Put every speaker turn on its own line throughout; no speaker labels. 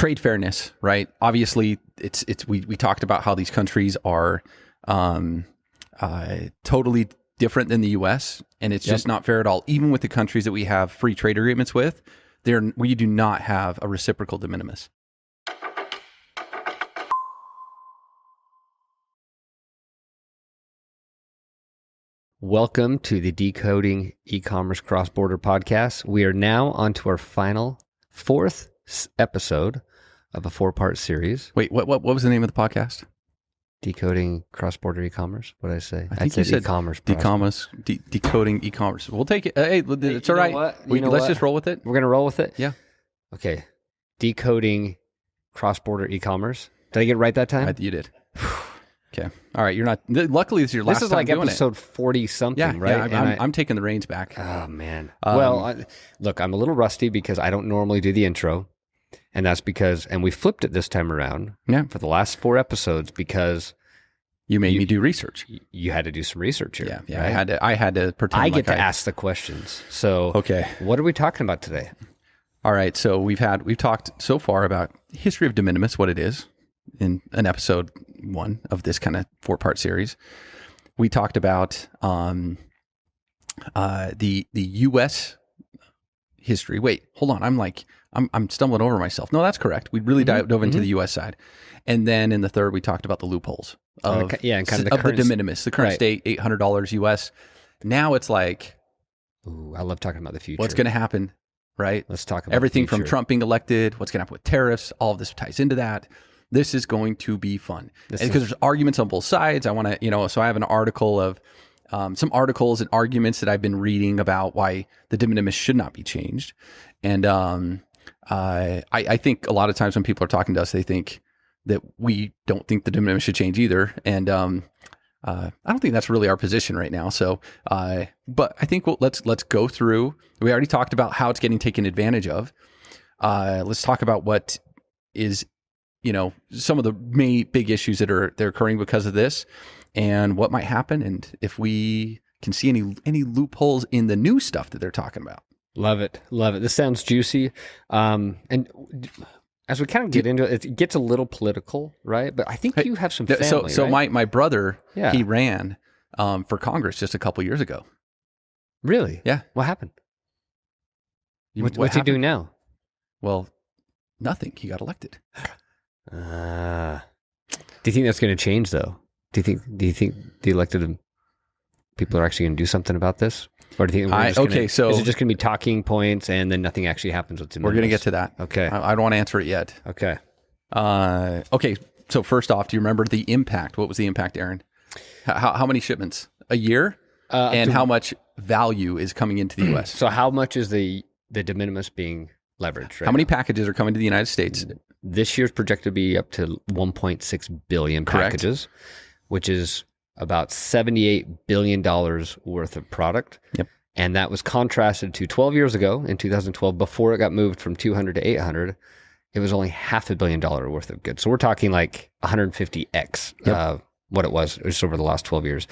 trade fairness, right? Obviously, it's we talked about how these countries are totally different than the U.S. and it's just not fair at all. Even with the countries that we have free trade agreements with, we do not have a reciprocal de minimis.
Welcome to the Decoding E-commerce Cross-Border Podcast. We are now on to our final fourth episode of a 4-part series.
Wait, what was the name of the podcast?
Decoding Cross-Border E-commerce. What did I say?
I think you said
e-commerce.
Decoding E-commerce. We'll take it. Hey, it's all right. Let's just roll with it.
We're going to roll with it?
Yeah.
Okay. Decoding Cross-Border E-commerce. Did I get it right that time?
You did. Okay. All right. You're not. Luckily, this is your last time doing it.
This is like episode 40 something, right?
Yeah. I'm taking the reins back.
Oh man. Look, I'm a little rusty because I don't normally do the intro, and that's because, and we flipped it this time around.
Yeah.
For the last 4 episodes because
you made me do research.
You had to do some research here.
Yeah.
Right?
I had to pretend.
I get to ask the questions. So
okay.
What are we talking about today?
All right. So we've talked so far about history of de minimis, what it is, in an episode 1 of this kind of 4-part series. We talked about the U.S. history. Wait, hold on. I'm stumbling over myself. No, that's correct. We really dove into the U.S. side, and then in the third, we talked about the loopholes of
and kind of
the de minimis, the current state, $800 U.S. Now it's like,
ooh, I love talking about the future.
What's going to happen, right?
Let's talk about
everything from Trump being elected. What's going to happen with tariffs? All of this ties into that. This is going to be fun because there's arguments on both sides. I want to, so I have an article of some articles and arguments that I've been reading about why the de minimis should not be changed. And I think a lot of times when people are talking to us, they think that we don't think the de minimis should change either. And I don't think that's really our position right now. So, but I think let's go through. We already talked about how it's getting taken advantage of. Let's talk about what is, some of the main big issues they're occurring because of this, and what might happen, and if we can see any loopholes in the new stuff that they're talking about.
Love it. This sounds juicy. And as we kind of get into it, it gets a little political, right? But I think you have some family,
So
right?
my brother, he ran for Congress just a couple years ago.
Really?
Yeah.
What happened?
What's
he doing now?
Well, nothing. He got elected.
Do you think that's going to change, though? Do you think the elected people are actually going to do something about this, or do you think is it just going to be talking points and then nothing actually happens with de minimis?
We're going to get to that.
Okay,
I don't want to answer it yet.
Okay.
Okay. So first off, do you remember the impact? What was the impact, Aaron? How many shipments a year, and how much value is coming into the U.S.?
So how much is the de minimis being leveraged? Right
how many packages are coming to the United States?
This year's projected to be up to 1.6 billion packages, which is about $78 billion worth of product.
Yep.
And that was contrasted to 12 years ago in 2012, before it got moved from 200 to 800. It was only $500 million worth of goods. So we're talking like 150x what it was just over the last 12 years.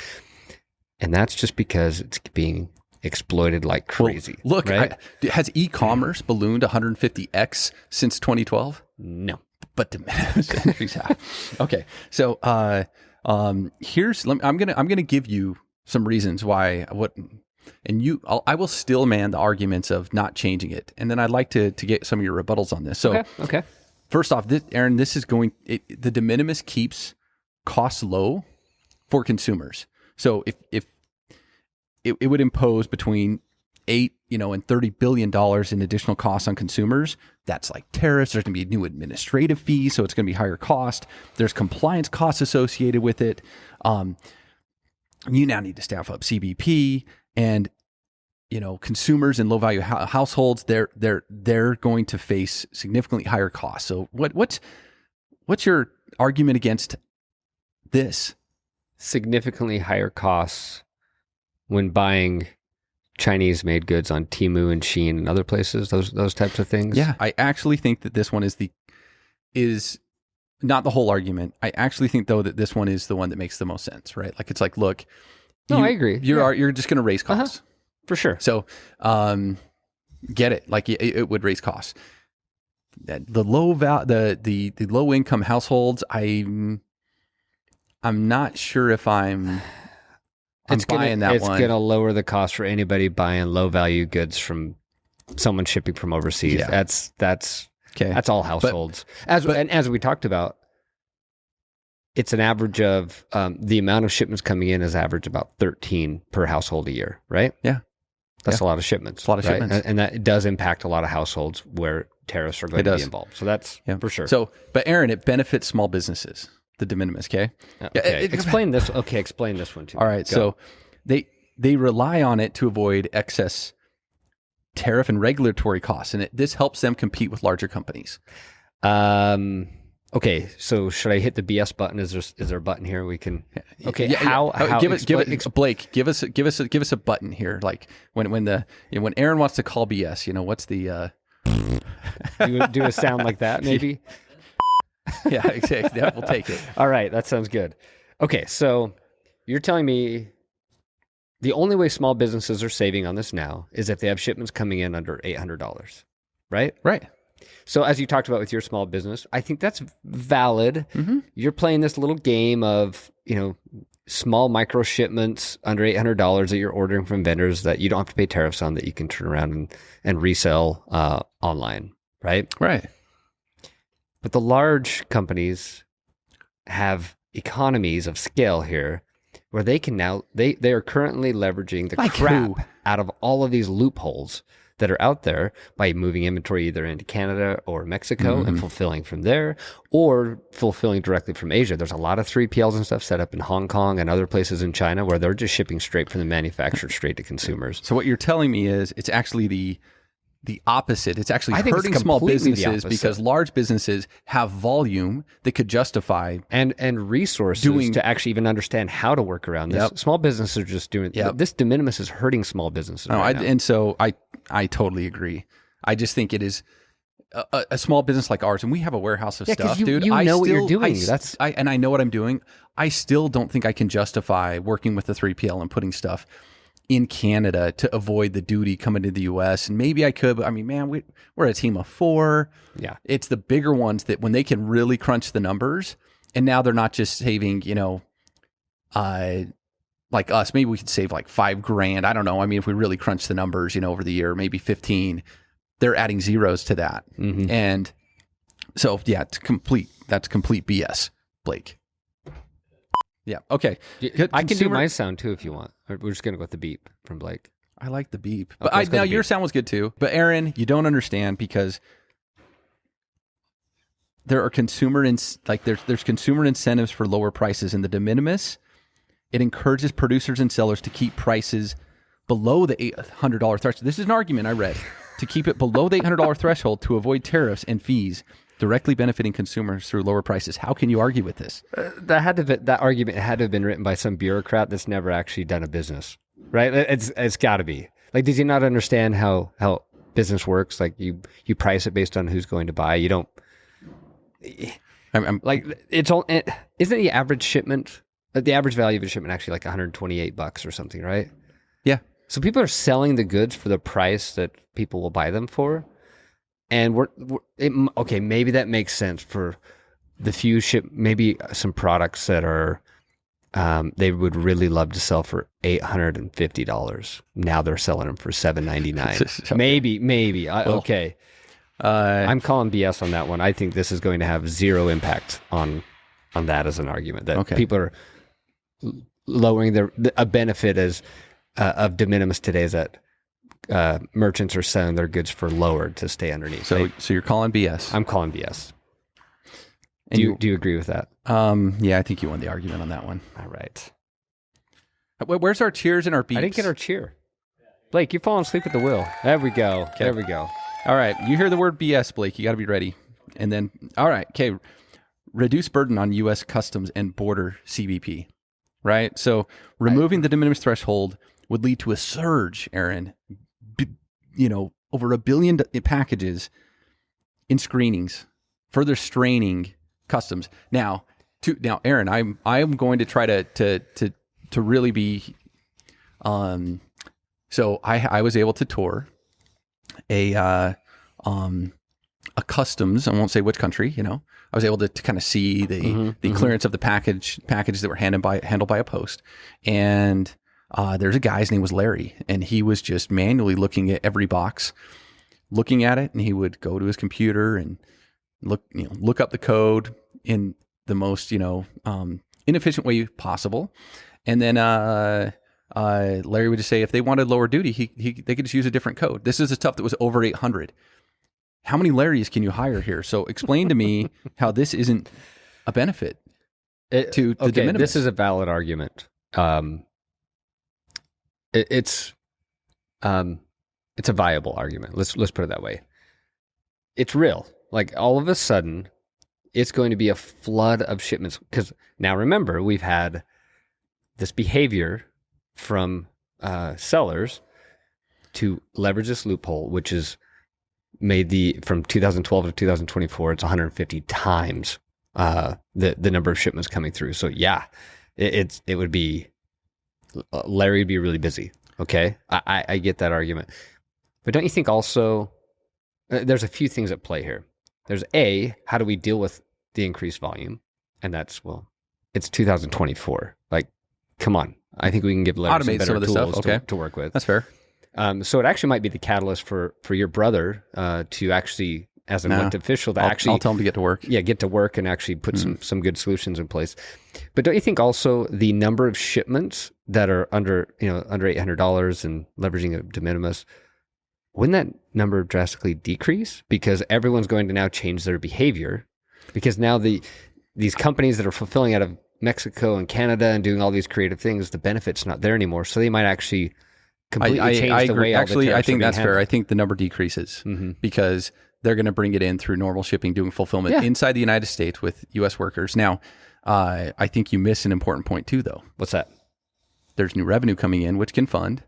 And that's just because it's being exploited like crazy.
Well, look,
right?
Has e-commerce ballooned 150x since 2012?
No.
But de minimis entries have. Okay. So I'm gonna give you some reasons why I will still man the arguments of not changing it, and then I'd like to get some of your rebuttals on this. So
okay.
First off, Aaron, the de minimis keeps costs low for consumers. So if it would impose between $8 and $30 billion in additional costs on consumers. That's like tariffs. There's going to be new administrative fees, so it's going to be higher cost. There's compliance costs associated with it. You now need to staff up CBP, and consumers in low value households. They're going to face significantly higher costs. So what's your argument against this?
Significantly higher costs when buying Chinese made goods on Temu and Shein and other places, those types of things.
Yeah, I actually think that this one is not the whole argument. I actually think though that this one is the one that makes the most sense, right? Like it's like, look,
I agree.
You're just going to raise costs.
For sure.
So, get it. Like it would raise costs. the the low income households, I'm not sure if I'm buying that
it's
one.
It's going to lower the cost for anybody buying low value goods from someone shipping from overseas.
Yeah.
That's all households. As we talked about, it's an average of the amount of shipments coming in is average about 13 per household a year, right?
Yeah.
That's a lot of shipments.
It's a lot of shipments.
And that does impact a lot of households where tariffs are going to be involved. So that's for sure.
So, but Aaron, it benefits small businesses, the de minimis, okay?
Okay. Explain this. Okay, explain this one too.
All right. So they rely on it to avoid excess tariff and regulatory costs, and this helps them compete with larger companies.
Okay, so should I hit the BS button? Is there a button here we can? Okay, how
Blake, give us a button here. Like when Aaron wants to call BS, what's the
do a sound like that maybe?
Yeah, exactly. We'll take it.
All right, that sounds good. Okay, so you're telling me the only way small businesses are saving on this now is if they have shipments coming in under $800, right?
Right.
So as you talked about with your small business, I think that's valid.
Mm-hmm.
You're playing this little game of, small micro shipments under $800 that you're ordering from vendors that you don't have to pay tariffs on, that you can turn around and resell online, right?
Right.
But the large companies have economies of scale here where they can now, they are currently leveraging the crap out of all of these loopholes that are out there by moving inventory either into Canada or Mexico and fulfilling from there, or fulfilling directly from Asia. There's a lot of 3PLs and stuff set up in Hong Kong and other places in China where they're just shipping straight from the manufacturer straight to consumers.
So what you're telling me is it's actually the opposite. It's actually hurting small businesses because large businesses have volume that could justify
and resources to actually even understand how to work around this.
Yep.
Small businesses are just doing this. De minimis is hurting small businesses.
No,
right now.
And so I totally agree. I just think it is a small business like ours, and we have a warehouse of stuff, dude.
You know what you're doing.
And I know what I'm doing. I still don't think I can justify working with the 3PL and putting stuff in Canada to avoid the duty coming to the U.S. And maybe I could, but I mean, man, we're a team of 4.
Yeah,
it's the bigger ones that when they can really crunch the numbers, and now they're not just saving, like us, maybe we could save like $5,000. I don't know. I mean, if we really crunch the numbers, over the year, maybe 15, they're adding zeros to that. Mm-hmm. And so, yeah, that's complete BS, Blake. Yeah. Okay.
I can do my sound too if you want. We're just going to go with the beep from Blake.
I like the beep. But now your sound was good too. But Aaron, you don't understand because there are there's consumer incentives for lower prices in the de minimis. It encourages producers and sellers to keep prices below the $800 threshold. This is an argument I read. To keep it below the $800 threshold to avoid tariffs and fees, directly benefiting consumers through lower prices. How can you argue with this?
That argument had to have been written by some bureaucrat that's never actually done a business, right? It's got to be. Like, does he not understand how business works? Like, you price it based on who's going to buy. You don't. Isn't the average shipment? The average value of a shipment actually like $128 or something, right?
Yeah.
So people are selling the goods for the price that people will buy them for, and maybe that makes sense for the few maybe some products that are they would really love to sell for $850. Now they're selling them for $799. Maybe. Okay. I'm calling BS on that one. I think this is going to have zero impact on that as an argument that people are lowering a benefit of de minimis today is that merchants are selling their goods for lower to stay underneath.
So you're calling BS.
I'm calling BS. Do you agree with that?
Yeah, I think you won the argument on that one.
All right.
Where's our cheers and our beeps?
I didn't get our cheer. Blake, you're falling asleep at the wheel. There we go. Okay. There we go.
All right. You hear the word BS, Blake. You got to be ready. And then, all right. Okay. Reduce burden on U.S. Customs and Border CBP. Right? So removing the de minimis threshold would lead to a surge, Aaron, over 1 billion packages in screenings, further straining customs. Now, Aaron, I'm going to try to really be. So I was able to tour a a customs, I won't say which country, I was able to kind of see the clearance of the packages that were handled by a post. And there's a guy, his name was Larry, and he was just manually looking at every box, looking at it, and he would go to his computer and look up the code in the most, inefficient way possible. And then Larry would just say if they wanted lower duty, they could just use a different code. This is the stuff that was over 800. How many Larrys can you hire here? So explain to me how this isn't a benefit to the de minimis.
This is a valid argument. It's a viable argument. Let's put it that way. It's real. Like all of a sudden, it's going to be a flood of shipments. Because now remember, we've had this behavior from sellers to leverage this loophole, which is made from 2012 to 2024, it's 150 times the number of shipments coming through. So yeah, it would be, Larry would be really busy. Okay, I get that argument, but don't you think also there's a few things at play here? There's how do we deal with the increased volume? And that's, it's 2024. Like, come on. I think we can give Larry some better tools to work with.
That's fair.
So it actually might be the catalyst for your brother to actually, as an elected official, I'll
tell him to get to work.
Yeah, get to work and actually put some good solutions in place. But don't you think also the number of shipments that are under $800 and leveraging a de minimis, wouldn't that number drastically decrease? Because everyone's going to now change their behavior. Because now these companies that are fulfilling out of Mexico and Canada and doing all these creative things, the benefit's not there anymore. So they might actually completely change the way.
Actually, I think that's fair. I think the number decreases because they're going to bring it in through normal shipping, doing fulfillment inside the United States with U.S. workers. Now, I think you miss an important point too, though.
What's that?
There's new revenue coming in, which can fund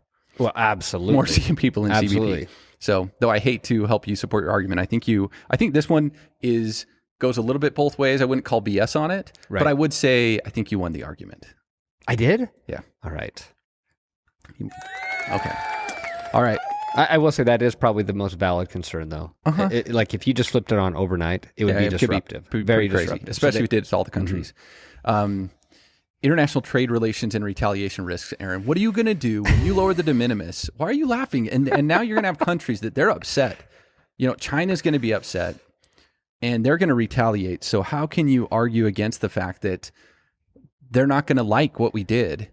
absolutely
more people in CBP. So, though I hate to help you support your argument, I think this one goes a little bit both ways. I wouldn't call BS on it, but I would say I think you won the argument.
I did?
Yeah.
All right.
Okay. All right.
I will say that is probably the most valid concern, though. Like if you just flipped it on overnight, it would be disruptive.
Very disruptive, especially if we did it to all the countries. International trade relations and retaliation risks, Aaron. What are you going to do when you lower the de minimis? Why are you laughing? And now you're going to have countries that they're upset. China's going to be upset, and they're going to retaliate. So how can you argue against the fact that they're not going to like what we did,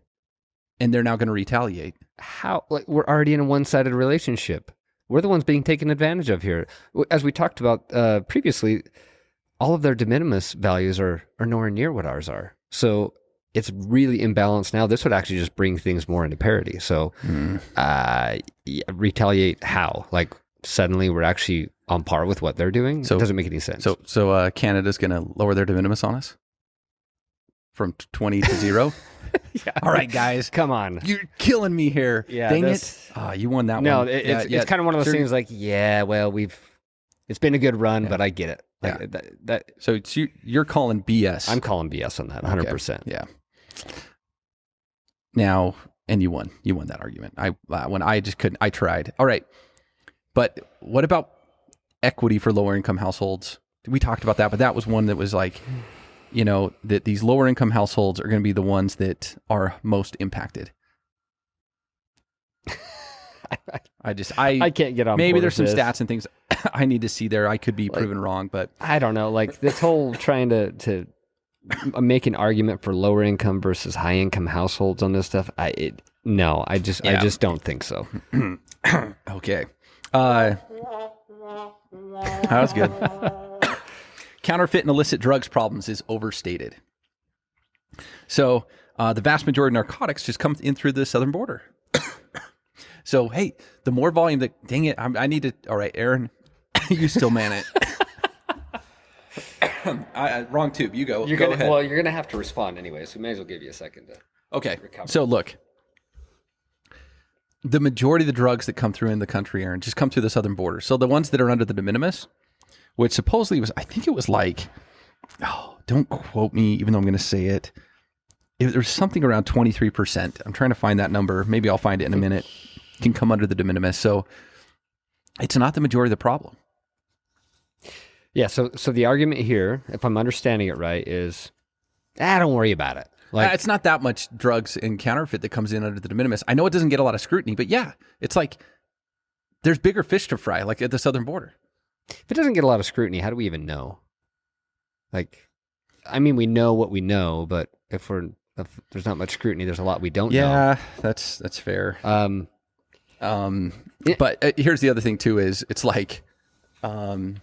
and they're now going to retaliate?
How? Like, we're already in a one-sided relationship. We're the ones being taken advantage of here. As we talked about previously, all of their de minimis values are nowhere near what ours are. So it's really imbalanced now. This would actually just bring things more into parity. So retaliate how? Like suddenly we're actually on par with what they're doing? So, it doesn't make any sense.
So Canada's going to lower their de minimis on us from 20 to 0?
Yeah.
All right, guys.
Come on.
You're killing me here.
Yeah,
dang it. You won that one.
No, it's kind of one of those things like, it's been a good run, but I get it. Like,
So you're calling BS.
I'm calling BS on that, 100%.
Okay. Yeah. Now, and you won. You won that argument. When I just couldn't. I tried. All right. But what about equity for lower income households? We talked about that, but that was one that was like, that these lower income households are going to be the ones that are most impacted. I can't get on. Maybe there's some stats and things I need to see there. I could be proven wrong, but
I don't know. Like this whole trying to make an argument for lower income versus high income households on this stuff. I just don't think so.
Okay. That was good. Counterfeit and illicit drugs problems is overstated. So the vast majority of narcotics just come in through the southern border. So, hey, the more volume that, dang it, I need to, all right, Aaron, you still man it. Wrong tube, you go. Go ahead.
Well, you're going to have to respond anyway, so we may as well give you a second to recover.
So look, the majority of the drugs that come through in the country, Aaron, just come through the southern border. So the ones that are under the de minimis, which supposedly was, I think it was like, don't quote me, even though I'm going to say it. There's something around 23%. I'm trying to find that number. Maybe I'll find it in a minute. Can come under the de minimis. So it's not the majority of the problem.
Yeah. So the argument here, if I'm understanding it right, is, don't worry about it. Like,
it's not that much drugs and counterfeit that comes in under the de minimis. I know it doesn't get a lot of scrutiny, but yeah, it's like there's bigger fish to fry, like at the southern border.
if it doesn't get a lot of scrutiny, how do we even know? Like, I mean, we know what we know, but if there's not much scrutiny, there's a lot we don't know.
Yeah, that's fair. But here's the other thing too: is it's like when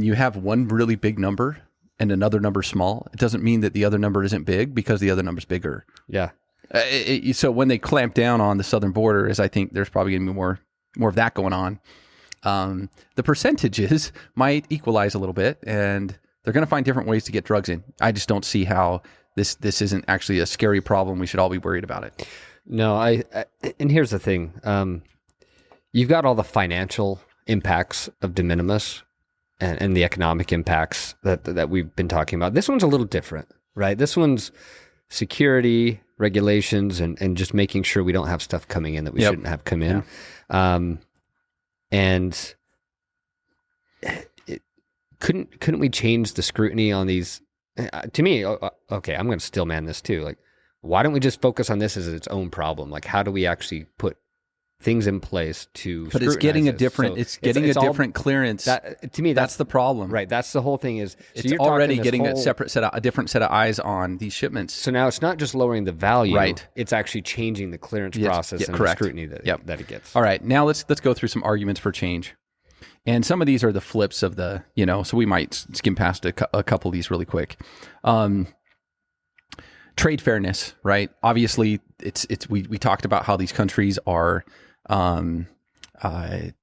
you have one really big number and another number small, it doesn't mean that the other number isn't big because the other number's bigger.
Yeah.
So when they clamp down on the southern border, I think there's probably going to be more of that going on. The percentages might equalize a little bit, and they're going to find different ways to get drugs in. I just don't see how this isn't actually a scary problem. We should all be worried about it.
No, and here's the thing. You've got all the financial impacts of de minimis and the economic impacts that we've been talking about. This one's a little different, right? This one's security, regulations, and just making sure we don't have stuff coming in that we shouldn't have come in. Yeah. And couldn't we change the scrutiny on these? To me, okay, I'm going to still man this too. Like, why don't we just focus on this as its own problem? Like, how do we actually put things in place to?
But it's getting a different. So it's getting a different clearance.
To me, that's the
problem,
right? That's the whole thing. Is
it's already getting a different set of eyes on these shipments.
So now it's not just lowering the value, right? It's actually changing the clearance process and the scrutiny that it gets.
All right, now let's go through some arguments for change. And some of these are the flips of the, so we might skim past a couple of these really quick. Trade fairness, right? Obviously, we talked about how these countries are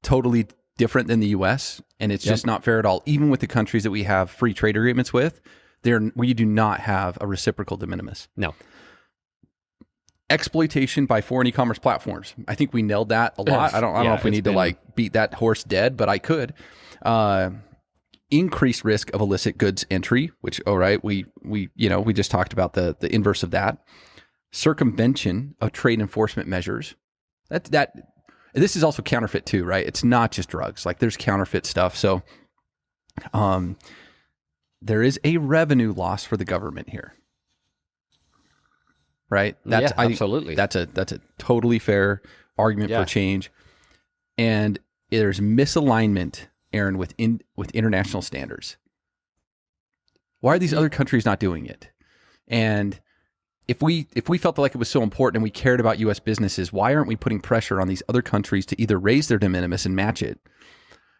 totally different than the U.S., and it's just not fair at all. Even with the countries that we have free trade agreements with, we do not have a reciprocal de minimis.
No.
Exploitation by foreign e-commerce platforms. I think we nailed that a lot. I don't know if we need to beat that horse dead, but I could. Increased risk of illicit goods entry, which we just talked about the inverse of that. Circumvention of trade enforcement measures. This is also counterfeit too, right? It's not just drugs. Like, there's counterfeit stuff. So there is a revenue loss for the government here. Right?
Absolutely.
That's a totally fair argument for change. And there's misalignment, Aaron, with international standards. Why are these other countries not doing it? And if we felt like it was so important and we cared about U.S. businesses, why aren't we putting pressure on these other countries to either raise their de minimis and match it,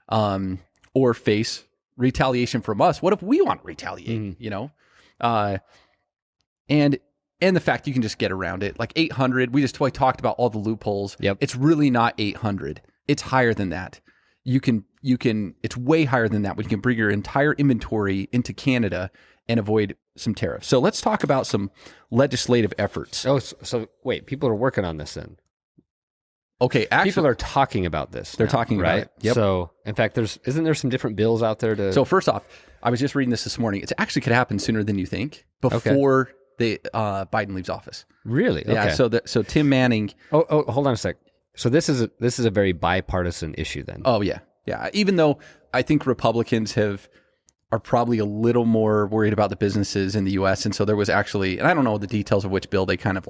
or face retaliation from us? What if we want to retaliate? And the fact you can just get around it, like 800, we talked about all the loopholes.
Yep.
It's really not 800. It's higher than that. It's way higher than that. We can bring your entire inventory into Canada and avoid some tariffs. So let's talk about some legislative efforts.
Oh, so wait, people are working on this then?
Okay, actually,
people are talking about this.
They're talking about it. Yep.
So, in fact, isn't there some different bills out there to?
So first off, I was just reading this morning. It actually could happen sooner than you think, before Biden leaves office.
Really? Okay.
Yeah. So Tim Manning.
Oh, hold on a sec. So this is a very bipartisan issue then.
Oh yeah. Even though I think Republicans are probably a little more worried about the businesses in the U.S. And so there was actually, and I don't know the details of which bill they kind of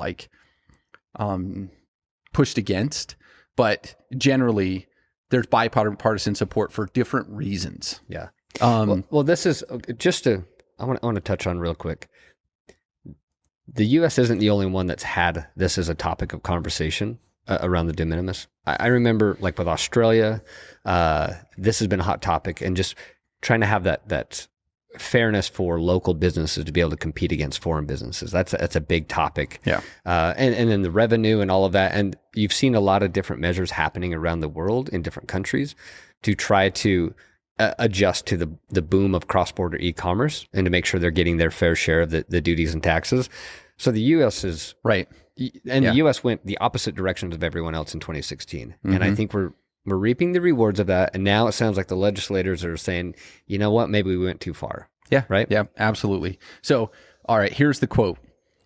pushed against, but generally there's bipartisan support for different reasons.
Yeah. Well, this is just I want to touch on real quick. The U.S. isn't the only one that's had this as a topic of conversation around the de minimis. I remember, like with Australia, this has been a hot topic, and just trying to have that fairness for local businesses to be able to compete against foreign businesses. That's a big topic.
Yeah.
And then the revenue and all of that. And you've seen a lot of different measures happening around the world in different countries to try to adjust to the boom of cross-border e-commerce and to make sure they're getting their fair share of the duties and taxes. So the U.S. is
right,
and the U.S. went the opposite directions of everyone else in 2016, and I think we're reaping the rewards of that. And now it sounds like the legislators are saying, you know what, maybe we went too far.
Yeah,
right.
Yeah, absolutely. So, all right, here's the quote,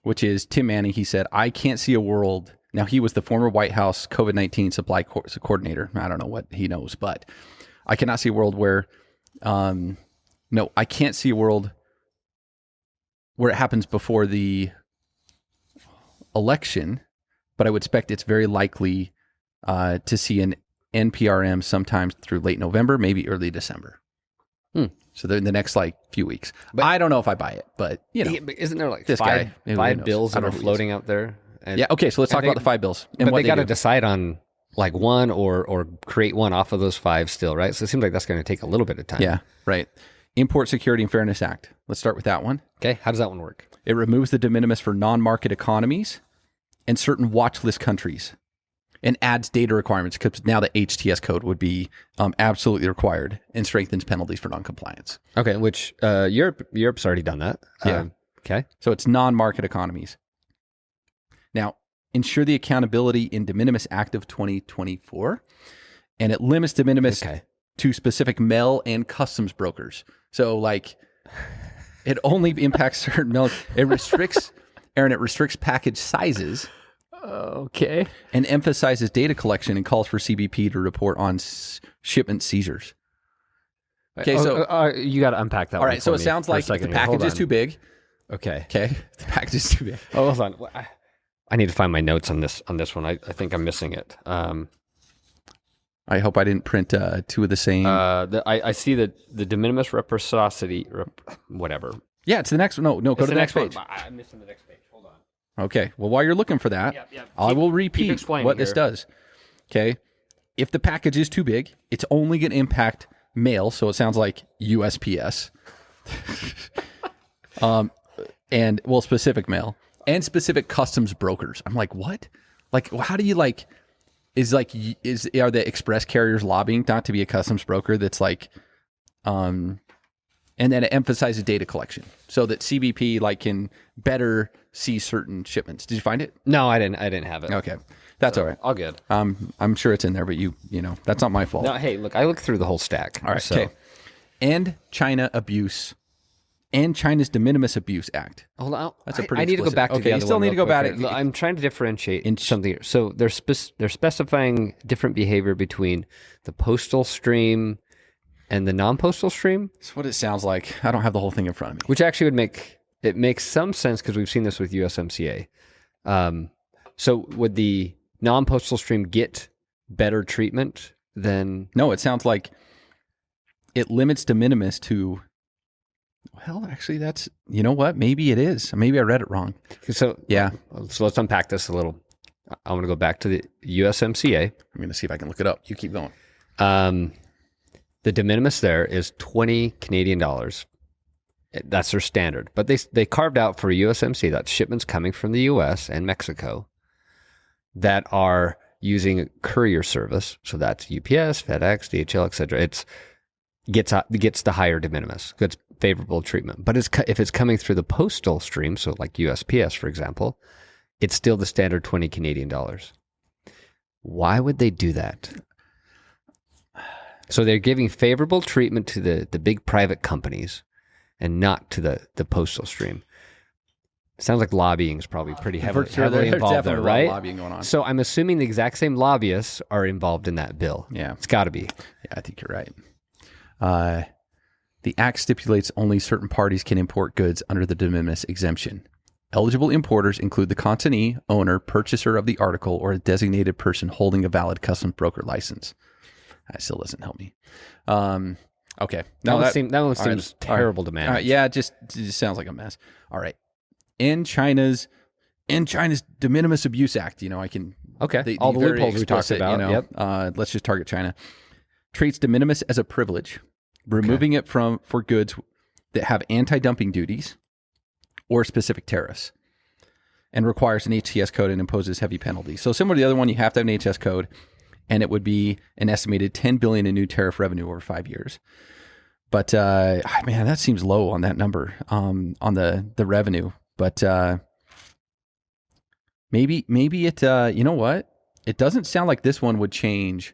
which is Tim Manning. He said, "I can't see a world." Now, he was the former White House COVID-19 supply coordinator. I don't know what he knows, but I cannot see a world where No, I can't see a world where it happens before the election, but I would expect it's very likely to see an NPRM sometimes through late November, maybe early December. So they're in the next like few weeks. But I don't know if I buy it, but you know,
isn't there like
this
five
guy,
bills that are floating out there? And,
yeah. Okay. So let's talk about the 5 bills.
And but they got to decide on like one or create one off of those 5 still, right? So it seems like that's going to take a little bit of time.
Yeah. Right. Import Security and Fairness Act. Let's start with that one.
Okay. How does that one work?
It removes the de minimis for non-market economies and certain watch list countries, and adds data requirements because now the HTS code would be absolutely required, and strengthens penalties for non-compliance.
Okay, which Europe's already done that.
Yeah.
Okay.
So it's non-market economies. Now, ensure the accountability in de minimis Act of 2024, and it limits de minimis to specific mail and customs brokers. So like, it only impacts certain mail. It restricts, Aaron, it restricts package sizes.
Okay.
And emphasizes data collection and calls for CBP to report on shipment seizures. Okay, so
you got to unpack that.
All right, so it sounds like the package is too big.
Okay.
Okay, the package is too big.
Oh, hold on. I need to find my notes on this one. I think I'm missing it.
I hope I didn't print 2 of the same.
I see that the de minimis reciprocity, whatever.
Yeah, it's the next. No, go to the next page.
I'm missing the next page. Hold on.
Okay. Well, while you're looking for that, I will repeat what this does. Okay. If the package is too big, it's only going to impact mail. So it sounds like USPS. And specific mail and specific customs brokers. I'm like, what? Like, how do you like? Are the express carriers lobbying not to be a customs broker? That's like, and then it emphasizes data collection so that CBP like can better see certain shipments. Did you find it?
No, I didn't have it.
Okay. That's all right.
All good.
I'm sure it's in there, but you know, that's not my fault.
No, hey, look, I looked through the whole stack.
All right. Okay. And China abuse and China's de minimis abuse act.
Hold on.
That's a pretty
I need to go back to the other one.
You still need to go back.
I'm trying to differentiate in something. So they're specifying different behavior between the postal stream and the non-postal stream.
That's what it sounds like. I don't have the whole thing in front of me.
Which actually makes some sense because we've seen this with USMCA. So would the non-postal stream get better treatment than?
No, it sounds like it limits de minimis to. Well, actually, that's, you know what? Maybe it is. Maybe I read it wrong.
So
yeah.
So let's unpack this a little. I want to go back to the USMCA.
I'm going to see if I can look it up. You keep going.
The de minimis there is 20 Canadian dollars. That's their standard. But they carved out for USMCA, that's shipments coming from the US and Mexico that are using a courier service. So that's UPS, FedEx, DHL, etc. It gets the higher de minimis, gets favorable treatment. But if it's coming through the postal stream, so like USPS, for example, it's still the standard 20 Canadian dollars. Why would they do that? So they're giving favorable treatment to the big private companies and not to the postal stream. Sounds like lobbying is probably pretty heavily involved there, right?
Lobbying going on.
So I'm assuming the exact same lobbyists are involved in that bill.
Yeah.
It's got to be.
Yeah, I think you're right. The Act stipulates only certain parties can import goods under the de minimis exemption. Eligible importers include the consignee, owner, purchaser of the article, or a designated person holding a valid customs broker license. That still doesn't help me. Okay.
That one seems terrible to manage.
Yeah, it just sounds like a mess. All right. In China's de minimis abuse act, I can...
Okay. All the loopholes we talked about.
Yep. Let's just target China. Treats de minimis as a privilege, removing it for goods that have anti-dumping duties or specific tariffs, and requires an HTS code and imposes heavy penalties. So similar to the other one, you have to have an HTS code, and it would be an estimated $10 billion in new tariff revenue over 5 years. But man, that seems low on that number, on the revenue. But maybe it. You know what? It doesn't sound like this one would change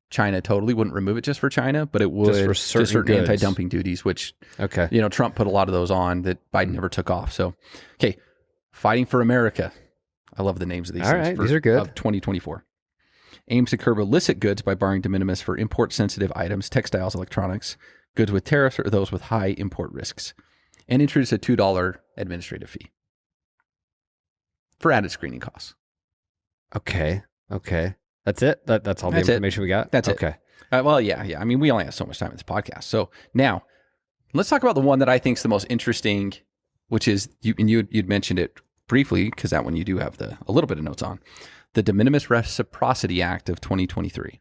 China totally. Wouldn't remove it just for China, but it would
just for certain
anti-dumping duties, which Trump put a lot of those on that Biden never took off. So, okay, Fighting for America. I love the names of these.
All
things.
Right, these are good.
Of 2024. Aims to curb illicit goods by barring de minimis for import-sensitive items, textiles, electronics, Goods with tariffs or those with high import risks. And introduce a $2 administrative fee for added screening costs.
Okay. That's it? That's all the information we got?
That's it.
Okay.
Well, yeah. I mean, we only have so much time in this podcast. So now let's talk about the one that I think is the most interesting, which is, you'd mentioned it briefly, because that one you do have a little bit of notes on, the De Minimis Reciprocity Act of 2023.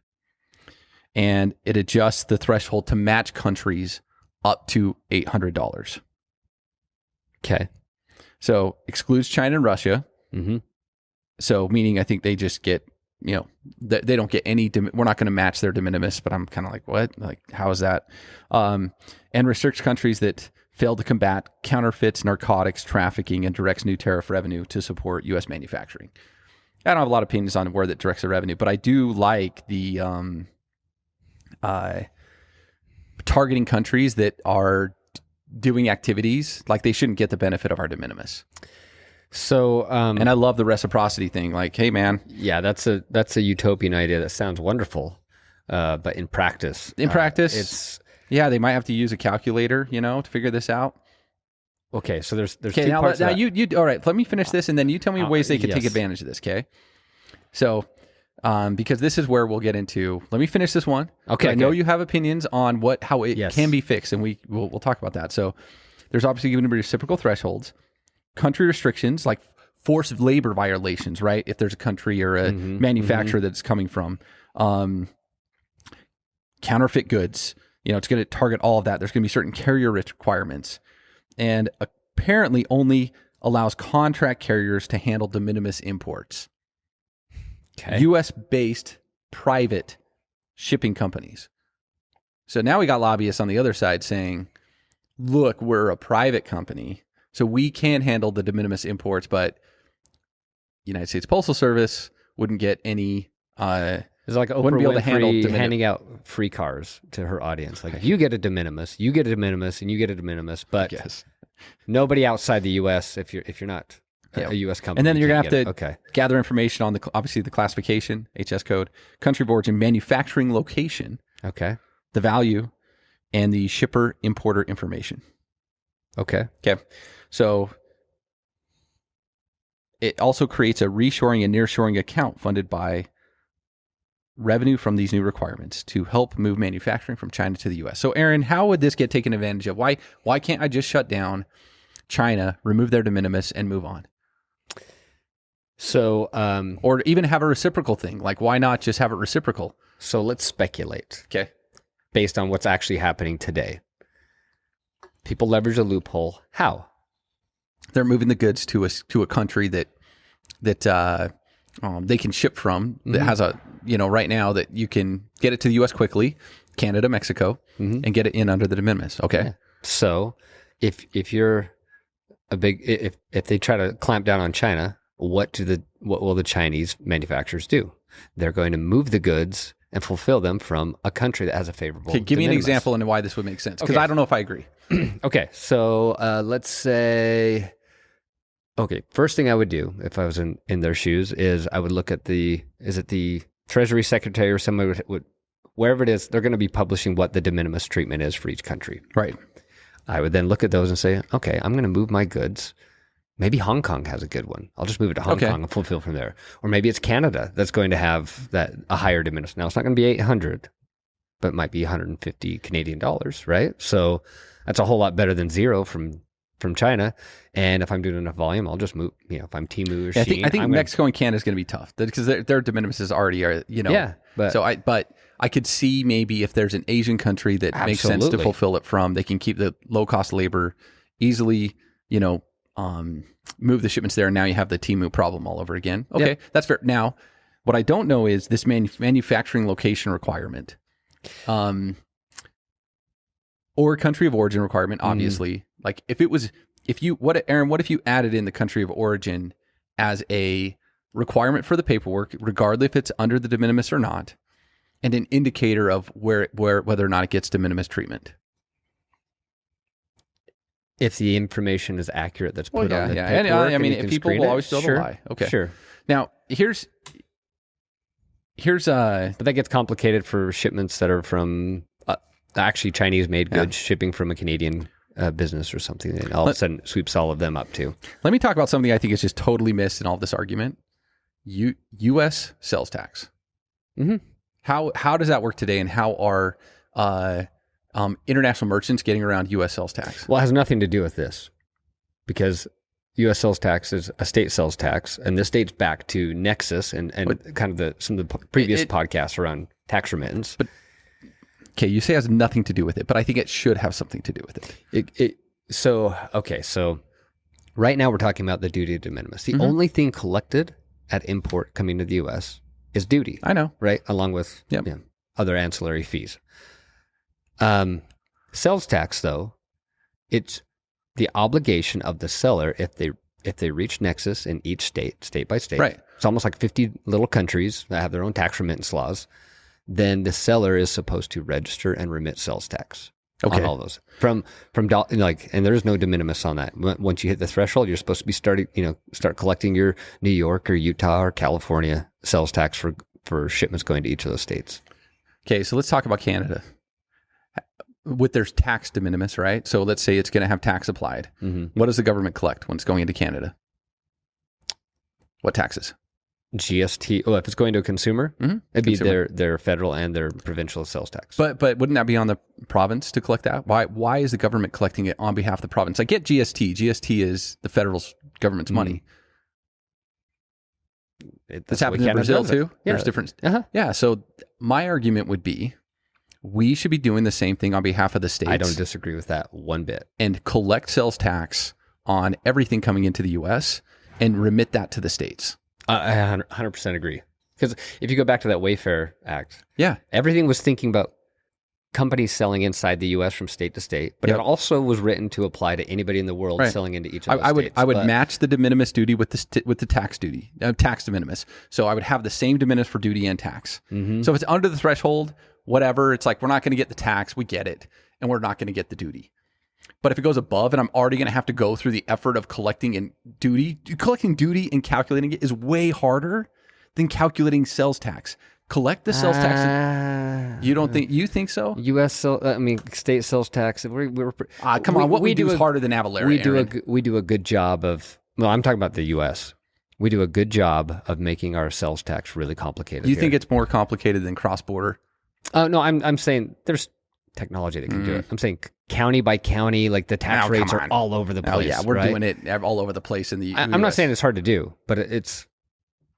And it adjusts the threshold to match countries up to $800.
Okay.
So excludes China and Russia.
Mm-hmm.
So meaning I think they just get, they don't get any, we're not going to match their de minimis, but I'm kind of like, what? Like, how is that? And restricts countries that fail to combat counterfeits, narcotics, trafficking, and directs new tariff revenue to support U.S. manufacturing. I don't have a lot of opinions on where that directs the revenue, but I do like the targeting countries that are doing activities like they shouldn't get the benefit of our de minimis.
So,
and I love the reciprocity thing. Like, hey, man,
yeah, that's a utopian idea that sounds wonderful, but in practice,
it's they might have to use a calculator, to figure this out.
Okay, so there's
okay.
two
Now,
parts.
Now you all right? Let me finish this, and then you tell me ways they could take advantage of this. Okay, so. Because this is where we'll get into. Let me finish this one.
Okay.
I know you have opinions on how it can be fixed, and we'll talk about that. So, there's obviously going to be reciprocal thresholds, country restrictions like forced labor violations, right? If there's a country or a manufacturer that's coming from, counterfeit goods. It's going to target all of that. There's going to be certain carrier requirements, and apparently only allows contract carriers to handle de minimis imports.
Okay.
U.S.-based private shipping companies. So now we got lobbyists on the other side saying, look, we're a private company, so we can handle the de minimis imports, but United States Postal Service wouldn't get any...
it's like Oprah
wouldn't be able to handle
handing out free cars to her audience. Like, you get a de minimis, you get a de minimis, and you get a de minimis, but nobody outside the U.S., if you're not... a U.S. company.
And then you're going to have to gather information on obviously the classification, HS code, country of origin, manufacturing location, the value, and the shipper importer information. Okay. So it also creates a reshoring and nearshoring account funded by revenue from these new requirements to help move manufacturing from China to the U.S. So Aaron, how would this get taken advantage of? Why can't I just shut down China, remove their de minimis, and move on?
So,
or even have a reciprocal thing. Like, why not just have it reciprocal?
So let's speculate.
Okay.
Based on what's actually happening today. People leverage a loophole. How?
They're moving the goods to a country that they can ship from, that has a, right now that you can get it to the U.S. quickly, Canada, Mexico, and get it in under the de minimis. Okay.
Yeah. So if you're if they try to clamp down on China, what will the Chinese manufacturers do? They're going to move the goods and fulfill them from a country that has a favorable.
Okay, give me an example and why this would make sense, because I don't know if I agree.
Okay, so let's say, first thing I would do if I was in their shoes is I would look at the Treasury Secretary or somebody would wherever it is, they're going to be publishing what the de minimis treatment is for each country.
Right.
I would then look at those and say, okay, I'm going to move my goods. Maybe Hong Kong has a good one. I'll just move it to Hong Kong and fulfill from there. Or maybe it's Canada that's going to have a higher de minimis. Now, it's not going to be 800, but it might be 150 Canadian dollars, right? So that's a whole lot better than zero from China. And if I'm doing enough volume, I'll just move, if I'm Temu or Shein.
I think Mexico and Canada is going to be tough because their de minimis is already are,
Yeah.
But I could see maybe if there's an Asian country that makes sense to fulfill it from, they can keep the low cost labor easily, move the shipments there, and now you have the Temu problem all over again. Okay, that's fair. Now, what I don't know is this manufacturing location requirement, or country of origin requirement. Obviously, like Aaron, what if you added in the country of origin as a requirement for the paperwork, regardless if it's under the de minimis or not, and an indicator of whether or not it gets de minimis treatment?
If the information is accurate, that's put on the paperwork.
And I mean, people will always still lie. Okay,
sure.
Now here's
but that gets complicated for shipments that are from actually Chinese made goods shipping from a Canadian business or something, and all of a sudden sweeps all of them up too.
Let me talk about something I think is just totally missed in all this argument. U.S. sales tax.
Mm-hmm.
How does that work today, and how are international merchants getting around U.S. sales tax?
Well, it has nothing to do with this, because U.S. sales tax is a state sales tax, and this dates back to Nexus and kind of some of the previous podcasts around tax remittance. But
okay, you say it has nothing to do with it, but I think it should have something to do with it.
So right now we're talking about the duty de minimis. The only thing collected at import coming to the U.S. is duty.
I know.
Right? Along with other ancillary fees. Sales tax, though, it's the obligation of the seller if they reach Nexus in each state by state.
Right.
It's almost like 50 little countries that have their own tax remittance laws. Then the seller is supposed to register and remit sales tax on all those. From and there's no de minimis on that. Once you hit the threshold, you're supposed to be start collecting your New York or Utah or California sales tax for shipments going to each of those states.
Okay, so let's talk about Canada. With their tax de minimis, right? So let's say it's going to have tax applied. Mm-hmm. What does the government collect when it's going into Canada? What taxes?
GST. Oh, if it's going to a consumer, it'd be their federal and their provincial sales tax.
But wouldn't that be on the province to collect that? Why is the government collecting it on behalf of the province? I get GST. GST is the federal government's money. This happens in Brazil too. Yeah. There's different. Yeah. So my argument would be, we should be doing the same thing on behalf of the states.
I don't disagree with that one bit.
And collect sales tax on everything coming into the U.S. and remit that to the states.
I 100% agree. Because if you go back to that Wayfair Act,
yeah,
everything was thinking about companies selling inside the U.S. from state to state, but it also was written to apply to anybody in the world selling into each of those states.
I would match the de minimis duty with the tax duty, tax de minimis. So I would have the same de minimis for duty and tax. Mm-hmm. So if it's under the threshold, whatever, it's like, we're not going to get the tax, we get it, and we're not going to get the duty. But if it goes above, and I'm already going to have to go through the effort of collecting duty and calculating it is way harder than calculating sales tax. Collect the sales tax. You think so?
State sales tax.
Come on, what we do is harder than Avalara.
We do a good job of. Well, I'm talking about the U.S. We do a good job of making our sales tax really complicated.
You think it's more complicated than cross-border?
No, I'm saying there's technology that can do it. I'm saying county by county, like the tax rates are all over the place.
Oh yeah, we're doing it all over the place in the US.
I'm not saying it's hard to do, but it's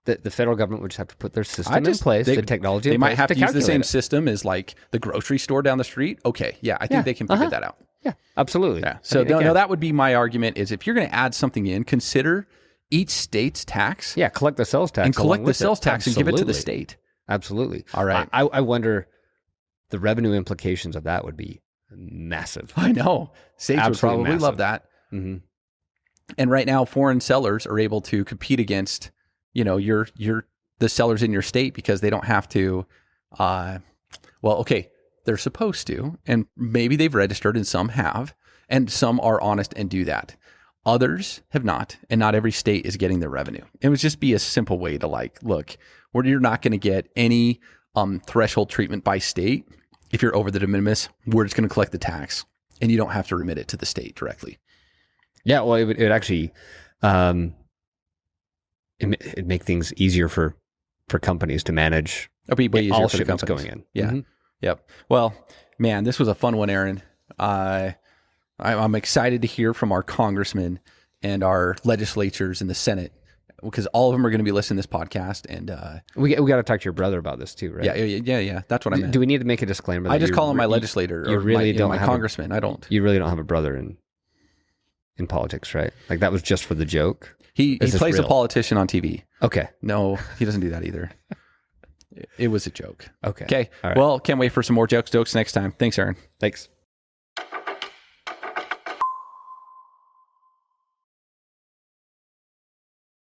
the federal government would just have to put their system in place, the technology.
They might have to use the same system as like the grocery store down the street. Okay, yeah, I think they can figure that out.
Yeah, absolutely.
Yeah. So no, that would be my argument. Is if you're going to add something in, consider each state's tax.
Yeah, collect the sales tax
and collect the sales tax and give it to the state.
Absolutely.
All right.
I wonder. The revenue implications of that would be massive.
I know. States would probably love that. Mm-hmm. And right now, foreign sellers are able to compete against, the sellers in your state because they don't have to. They're supposed to, and maybe they've registered, and some have, and some are honest and do that. Others have not, and not every state is getting their revenue. It would just be a simple way to look, where you're not going to get any threshold treatment by state. If you're over the de minimis, we're just going to collect the tax, and you don't have to remit it to the state directly.
Yeah, well, it would actually it'd make things easier for companies to manage.
It'll be way easier
all
for
shipments
the companies
going in.
Yeah. Mm-hmm. Yep. Well, man, this was a fun one, Aaron. I'm excited to hear from our congressmen and our legislatures in the Senate, because all of them are going to be listening to this podcast, and
we got to talk to your brother about this too, right?
Yeah. That's what I meant.
Do we need to make a disclaimer?
I just call him my legislator.
You really don't
my congressman. I don't.
You really don't have a brother in politics, right? Like that was just for the joke.
He plays a politician on TV.
Okay.
No, he doesn't do that either. It was a joke.
Okay.
All right. Well, can't wait for some more jokes next time. Thanks, Aaron.
Thanks.